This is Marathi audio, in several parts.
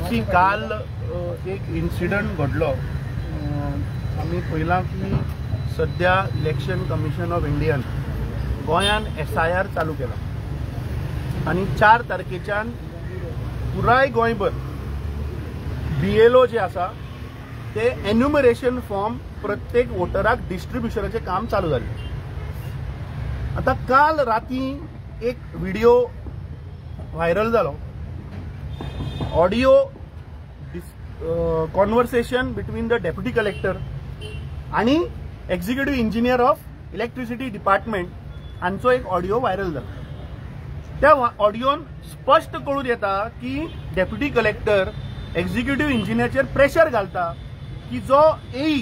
सी काल एक इन्सिडंट घडलो. आमी पळयलां की सध्या इलेक्शन कमिशन ऑफ इंडियान गोंयान SIR चालू केला आणि 4 तारखेच्यान पुराय गोंयभर BLO जे आसा ते एन्युमरेशन फॉर्म प्रत्येक वोटराक डिस्ट्रीब्युशनाचे काम चालू जालें. आता काल राती एक व्हिडिओ व्हायरल जालो. Audio conversation between the deputy collector आणि executive engineer of electricity department हांचो एक ऑडिओ व्हायरल जालो. त्या ऑडिओन स्पष्ट कळून येता की डेप्युटी कलेक्टर एक्झिक्युटिव्ह इंजिनियरचेर प्रेशर घालता की जो AE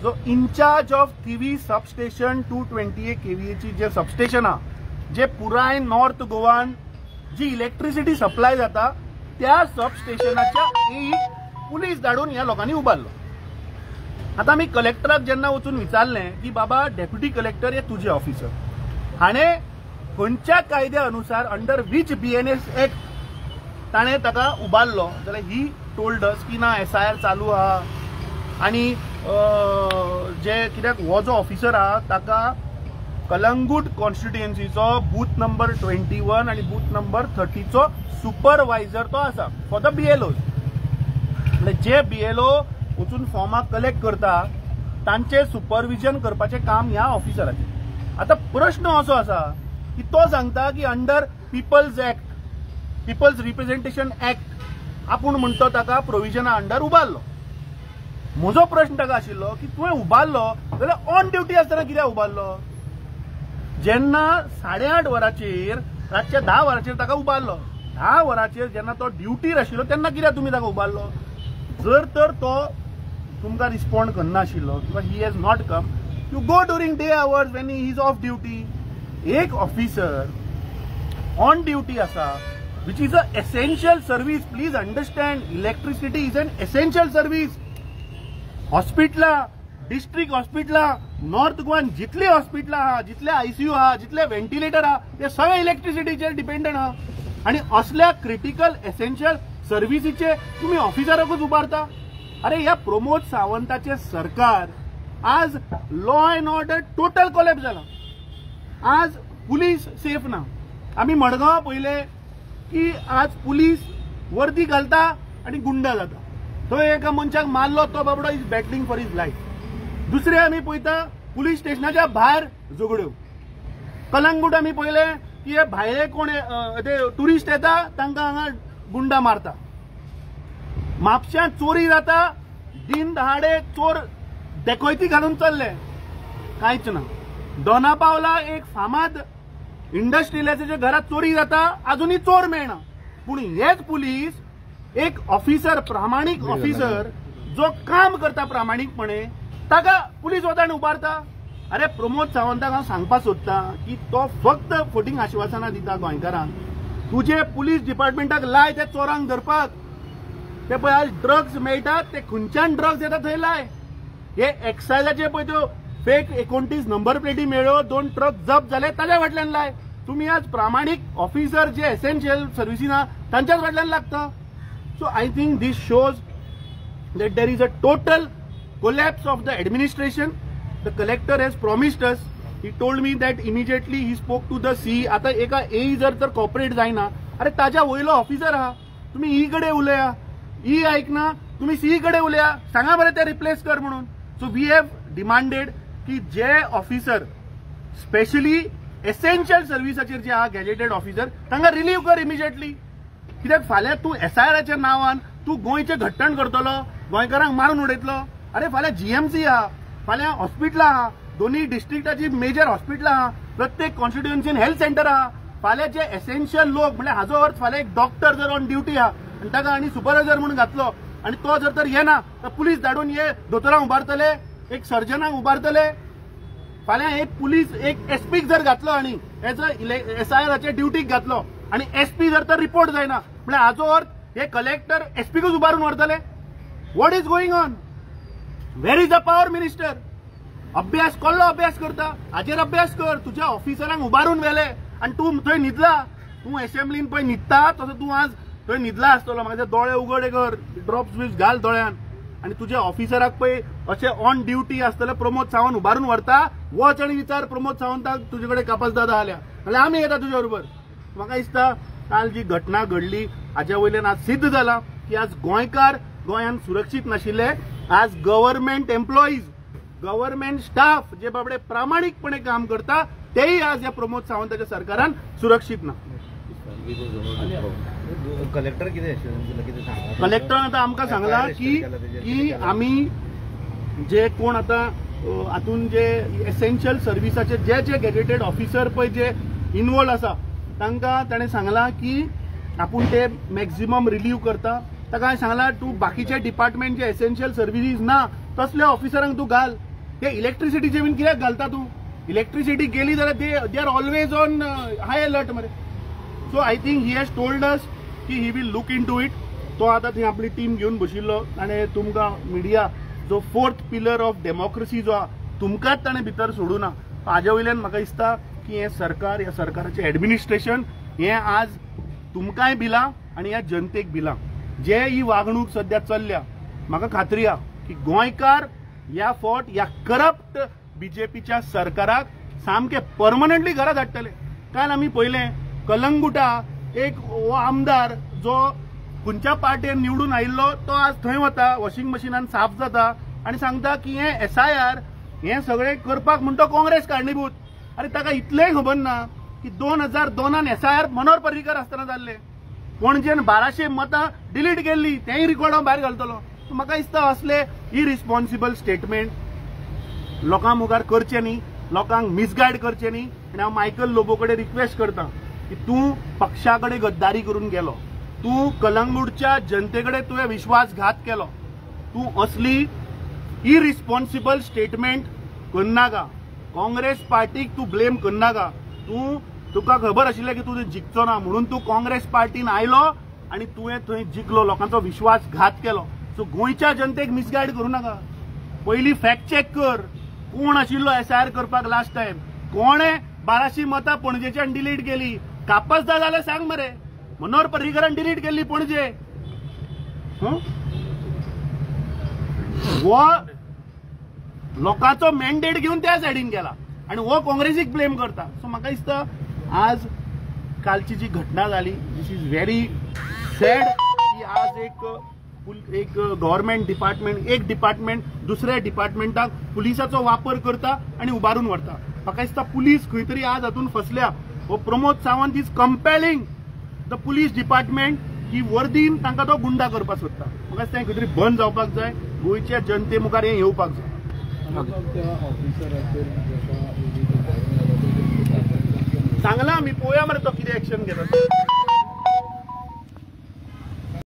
जो incharge of Thivim substation 228 kVA ची जे सबस्टेशन हा जे पुराय नॉर्थ गोवान जी इलेक्ट्रिसिटी सप्लाय जाता त्या सबस्टेशनाच्या AE पुलीस धाडून ह्या लोकांनी उबारलो. आता मी कलेक्टराक जेन्ना वचून विचारलें की बाबा डेप्युटी कलेक्टर हे तुझे ऑफिसर, हाणें खंयच्या कायद्या अनुसार अंडर वीच BNS एक्ट ताणें ताका उबारलो जाल्यार ही टोल्ड अस की ना SIR चालू आहा आणि जे कित्याक हो जो ऑफिसर आहा ताका कलंगूट कॉन्स्टिट्युएन्सीचो बूथ नंबर 21 आणि बूथ नंबर 30 चो सुपरवायझर तो आसा फॉर द BLOs. म्हणजे जे BLO वचून फॉर्मां कलेक्ट करता तांचे सुपरविजन करपाचें काम ह्या ऑफिसराचें. आता प्रश्न असो आसा की तो सांगता की under people's act people's representation act आपूण म्हणतो ताका प्रोविजना अंडर उबारलो. म्हजो प्रश्न ताका आशिल्लो की तुवें उबारलो जाल्यार ऑन ड्युटी आसतना कित्याक उबारलो? जेन्ना 8:30 वरांचेर रातच्या 10 वरांचेर ताका उबारलो, 10 वरांचेर जेन्ना तो ड्युटीर आशिल्लो तेन्ना कित्याक तुमी ताका उबारलो? जर तर तो तुमकां रिस्पॉन्ड करना आशिल्लो किंवा he has not come, you go during day hours when he is of duty. एक ऑफिसर ऑन ड्युटी आसा which is a essential service. Please understand, electricity is an essential service. हॉस्पिटलां, डिस्ट्रिक्ट हॉस्पिटलां, नॉर्थ गोवान जितली हॉस्पिटलां आहा, जितले ICU आहा, जितले व्हेंटिलेटर आहा, ते सगळे इलेक्ट्रिसिटीचेर डिपेंडंट आहा. आणि असल्या क्रिटिकल एसेन्शियल सर्व्हिसीचे तुम्ही ऑफिसराकूच उबारता. अरे ह्या प्रमोद सावंताचे सरकार आज law and order total collapse जाला. आज पुलीस सेफ ना. आम्ही मडगांव पळयले की आज पुलीस वर्दी घालता आणि गुंडा जाता. थंय एका मनशाक मारलो तो बाबडो इज बॅटलिंग फॉर हिज लायफ. दुसरे आम्ही पळयता पुलीस स्टेशनाच्या भायर झगड्यो. कलंगूट आम्ही पळयले की हे भायले कोण ते टुरिस्ट येता तांकां हांगा गुंडा मारता. म्हापश्यां चोरी जाता, दिन दहाडे चोर डेकोयती घालून चल्ले, कांयच ना. दोना पावला एक फामाद इंडस्ट्रियलाचे घरात चोरी जाता, अजूनही चोर मेळना. पूण हेच पुलीस एक ऑफिसर, प्रामाणिक ऑफिसर जो काम करता प्रामाणिकपणे ताका पुलीस वतान उबारता. अरे प्रमोद सावंताक हांव सांगपाक सोदता की तो फक्त फोटींग आश्वासनां दिता गोंयकारांक. तुजे पुलीस डिपार्टमेंटाक लाय त्या चोरांक धरपाक. ते पळय आज ड्रग्स मेळटात, ते खंयच्यान ड्रग्स येता थंय लाय. हे एक्सायजाचे पळय त्यो फेक 29 नंबर प्लेटी मेळ्ळ्यो, 2 ट्रक जप्त जाले, ताच्या फाटल्यान लाय. तुम्ही आज प्रामाणिक ऑफिसर जे एसेन्शियल सर्व्हिसीन तांच्याच फाटल्यान लागता. So I think this shows that there is a total collapse of the administration. The collector has promised us. He told me that immediately he spoke to the CE. आता एका AE जर तर कॉपरेट जायना, अरे ताज्या वयलो ऑफिसर आहा, तुम्ही E कडे उलया. E ऐकना, तुम्ही CE कडे उलया, सांगा बरे ते रिप्लेस कर म्हणून. सो वी हॅव डिमांडेड की जे ऑफिसर स्पेशली एसेन्शियल सर्व्हिसाचेर जे आहा गॅजेटेड ऑफिसर तांकां रिलीव कर इमिजिएटली. कित्याक फाल्यां तूं SIRच्या नांवान तूं गोंयचें घट्टण करतलो, गोंयकारांक मारून उडयतलो. अरे फाल्यां GMC आहा, फाल्यां हॉस्पिटलां आहा, दोन्ही डिस्ट्रिक्टाची मेजर हॉस्पिटलां आहा, प्रत्येक कॉन्स्टिट्युएन्सीन हेल्थ सेंटर आहा. फाल्यां जे एसेन्शियल लोक म्हणजे हाजो अर्थ फाल्यां एक डॉक्टर जर ऑन ड्युटी आहा आनी ताका आनी सुपरवायझर म्हणून घातलो आनी तो जर तर येना तर पुलीस धाडून हे दोतोरांक उबारतले, एक सर्जनाक उबारतले. फाल्यां एक पुलीस एक SP जर घातलो आनी एज SIRच्या ड्युटीक घातलो आणि SP जर तर रिपोर्ट जायना म्हणजे हाजो अर्थ हे कलेक्टर SPकूच उबारून व्हरतले. What is going on? Where is the power minister? अभ्यास कसलो अभ्यास करता? हाजेर अभ्यास कर. तुझ्या ऑफिसरांक उबारून व्हेले आणि तू थंय न्हिदला. तू असेंब्लीन पळय न्हिदता तसो तू आज तो न्हिदला आसतलो, म्हाका दोळे उगडे कर, ड्रॉप्स बीस घाल दोळ्यान, आणि तुझ्या ऑफिसराक पळय अशें ऑन ड्युटी आसतले प्रमोद सावंत उबारून व्हरता, वच आनी विचार प्रमोद सावंताक तुजे कडेन कापास दादा आल्या जाल्यार आमी येता तुजे बरोबर. म्हाका दिसता काल जी घटना घडली हाच्या वयल्यान आज सिद्ध जाला की आज गोंयकार गोंयान सुरक्षीत नाशिल्ले. आज गव्हर्नमेंट एम्प्लॉईज, गव्हर्नमेंट स्टाफ जे बाबडे प्रामाणिकपणे काम करता तेही आज या प्रमोद सावंताच्या सरकारान सुरक्षीत ना. कलेक्टर कितें कलेक्टरान आता आमकां सांगला की आमी जे कोण आता हातून जे एसेन्शियल सर्व्हिसाचे जे गॅजेटेड ऑफिसर पळय जे इन्वॉल्व आसा तांकां ताणें सांगला की आपूण ते मॅक्झिमम रिलीव करता. ताका हांवें सांगला तूं बाकीचे डिपार्टमेंट जे एसेन्शियल सर्व्हिसीस ना तसल्या ऑफिसरांक तूं घाल. ते इलेक्ट्रिसिटीचे बीन कित्याक घालता तूं? इलेक्ट्रिसिटी गेली जाल्यार they are always on high alert मरे. So I think he has told us की he will look into it. तो आतां थंय आपली टीम घेवन बशिल्लो आनी तुमकां मिडिया जो फोर्थ पिलर ऑफ डेमोक्रेसी जो आहा तुमकांच ताणें भितर सोडूना. हाजे वयल्यान म्हाका दिसता की हे सरकार, ह्या सरकाराचें एडमिनिस्ट्रेशन हें आज तुमकांय भिला आनी ह्या जनतेक भिला. जे ही वागणूक सध्या चल्ल्या म्हाका खात्री आहा की गोंयकार ह्या फावट ह्या करप्ट बीजेपीच्या सरकाराक सामके परमनंटली घरा धाडटले. काल आमी पळयलें कलंगुटा एक आमदार जो खंयच्या पार्टीन निवडून आयिल्लो तो आज थंय वता, वॉशिंग मशिनान साफ जाता आनी सांगता की हे SIR हें सगळें करपाक म्हणटा काँग्रेस कारणीभूत. अरे ताका इतलेंय खबर ना की 2002 SIR मनोहर पर्रीकर आसतना जाल्ले. पणजेन 1200 मतां डिलीट केल्ली, तेंय रिकॉर्ड हांव भायर घालतलो. म्हाका दिसता असले इरिस्पॉन्सिबल स्टेटमेंट लोकां मुखार करचे न्ही, लोकांक मिसगायड करचे न्ही. आनी हांव मायकल लोबो कडेन रिक्वेस्ट करता की तूं पक्षा कडेन गद्दारी करून गेलो, तूं कलंगूटच्या जनते कडेन तुवें विश्वासघात केलो, तूं असली इरिस्पॉन्सिबल स्टेटमेंट करनाका. काँग्रेस पार्टीक तूं ब्लेम करनाका. तुका खबर आशिल्लें की तूं जिखचो ना म्हणून तूं काँग्रेस पार्टीन आयलो आनी तुवें थंय जिखलो, लोकांचो विश्वासघात केलो. सो गोंयच्या जनतेक मिसगायड करूं नाका. पयलीं फॅक्ट चॅक कर कोण आशिल्लो SIR करपाक लास्ट टायम, कोणे 1200 मतां पणजेच्यान डिलीट केली. कापास दा जाल्यार सांग मरे, मनोहर पर्रीकरान डिलीट केल्ली पणजे. वो लोकांचो मॅन्डेट घेवन त्या सायडीन गेला आनी हो काँग्रेसीक ब्लेम करता. सो म्हाका दिसता आज कालची जी घटना जाली दिस इज व्हेरी सॅड की आज एक गव्हर्नमेंट डिपार्टमेंट, एक डिपार्टमेंट दुसऱ्या डिपार्टमेंटाक पुलिसाचो वापर करता आनी उबारून व्हरता. म्हाका दिसता पुलीस खंय तरी आज हातून फसल्या. हो Pramod Sawant is compelling the police department की वर्दीन तांकां तो गुंडा करपाक सोदता. म्हाका दिसता हें खंय तरी बंद जावपाक जाय. गोंयच्या जनते मुखार हें येवपाक जाय. सांगला आमी, पळोवया मरे तो कितें एक्शन घेता.